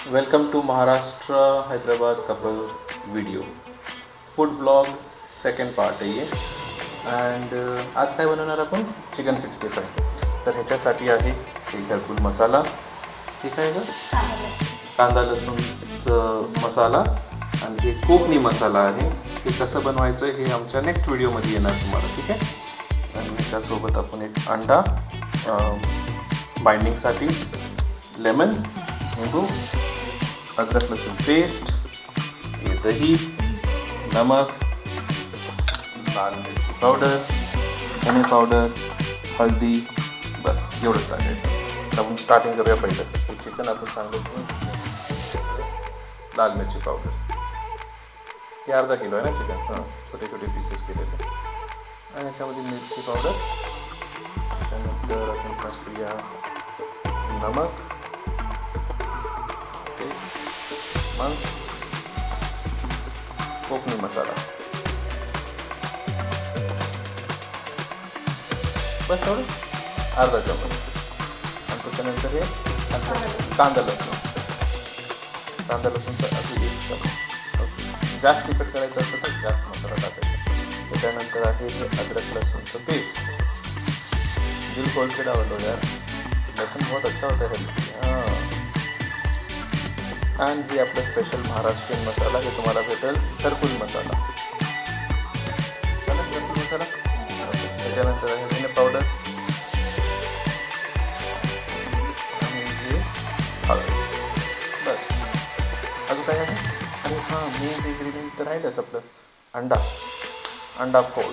Welcome to Maharashtra Hyderabad couple video food blog second part आहे ये. And आज काय बनवणार आपण चिकन 65. तर ह्याच्यासाठी आहे हे घरकुल मसाला, ठीक आहे का, कांदा लसूणचं मसाला आणि हे कोकणी मसाला आहे. हे कसं बनवायचं हे आमच्या नेक्स्ट व्हिडिओमध्ये येणार तुम्हाला, ठीक आहे. आणि त्यासोबत आपण एक अंडा, बाइंडिंगसाठी लेमन, नींबू, अदरक लहसुन पेस्ट, ये दही, नमक, लाल मिरची पावडर, धने पावडर, हळदी, बस एवढंच टाकायचं. तर आपण स्टार्टिंग करूया पहिलं. चिकन आपण चांगलं लाल मिरची पावडर, हे अर्धा किलो आहे ना चिकन, हां छोटे छोटे पीसेस केलेले. आणि याच्यामध्ये मिरची पावडर, त्याच्यानंतर आपण टाकूया नमक, मग कोकणी मसाला, बस एवढं अर्धा चमच. आणि त्याच्यानंतर हे कांदा लसूणचं अगदी 1 चमच. जास्त तिखट करायचं असेल तर जास्त मसाला टाकायचा. त्याच्यानंतर आहे हे अदरक लहसुनचं पेस्ट. दिल खोल के डाल लो यार, लहसुन बहुत अच्छा होता है हेल्दी. हां. आणि हे आपलं स्पेशल महाराष्ट्रीयन मसाला, हे तुम्हाला भेटेल घरकुल मसाला. घरकुल मसाला. त्याच्यानंतर आहे धने पावडर आणि हे हळद. बस अजून काय आहे. आणि हां मेन इन्ग्रेडियंट तर राहिलंच आपलं अंडा फोड.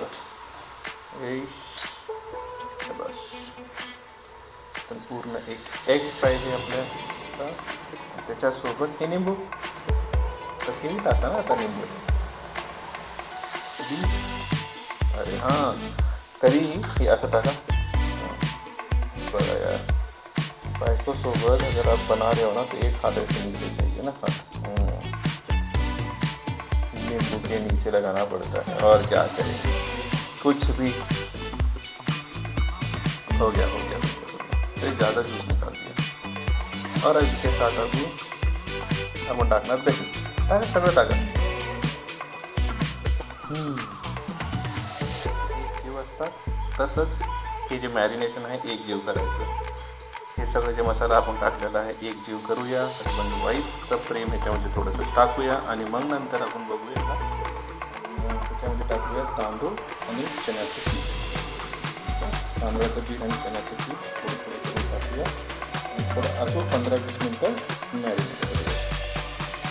बस तर पूर्ण एक एग पाहिजे आपल्या. त्याच्यासोबत हे निंबू, तर हेही टाका ना आता निंबू. अरे हां तरीही हे असं टाका. बघा यार, बायकोसोबत अगर आप बना रहे हो ना तो एक हाथ ऐसे नीचे चाहिए ना. हाँ नींबू के नीचे लगाना पड़ता है और क्या करेंगे, कुछ भी हो गया. तो ज़्यादा जूस निकाल दिया. और इसके साथ अभी आपण टाकणार दही. टाका सगळं टाका. एक जीव असतात तसंच हे जे मॅरिनेशन आहे एक जीव करायचं. हे सगळं जे मसाला आपण टाकलेला आहे एक जीव करूया. हजबंड वाईफचं प्रेम ह्याच्यामध्ये थोडंसं टाकूया आणि मग नंतर आपण बघूया ना त्याच्यामध्ये टाकूया तांदूळ आणि चण्याचं पीठ. तांदळाचं पीठ आणि चण्याचं पीठ थोडं करून टाकूया. थोडं असं 15-20 मिनटं मॅरिनेट करूया.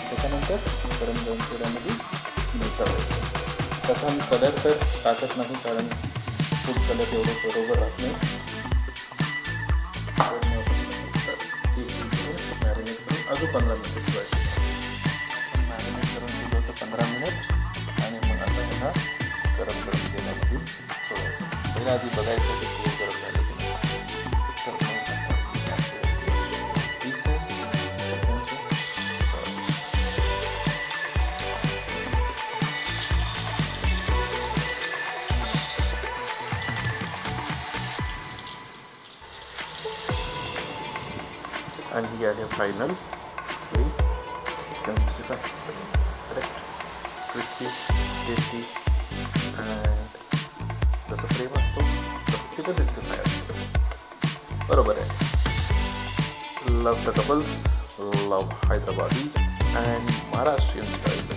त्याच्यानंतर गरम तेलामध्ये मिसळायचं. तसा मी कलर तर टाकत नाही, कारण फूड कलर एवढं बरोबर राहत नाही. मॅरिनेट करून अजून 15 मिनिट ठेवायचं. मॅरिनेट करून ठेवलं होतं 15 मिनिट. आणि मग आता ह्याला गरम तेलामध्ये सोडायचं. पहिला आधी बघायचं की तेल गरम झालं की नाही. आणि ही आहे final chicken 65. Correct, crispy, tasty. And जसं प्रेम असतो तसं चिकन 65 असतं. बरोबर आहे. Love the couples, love Hyderabadi and Maharashtrian style.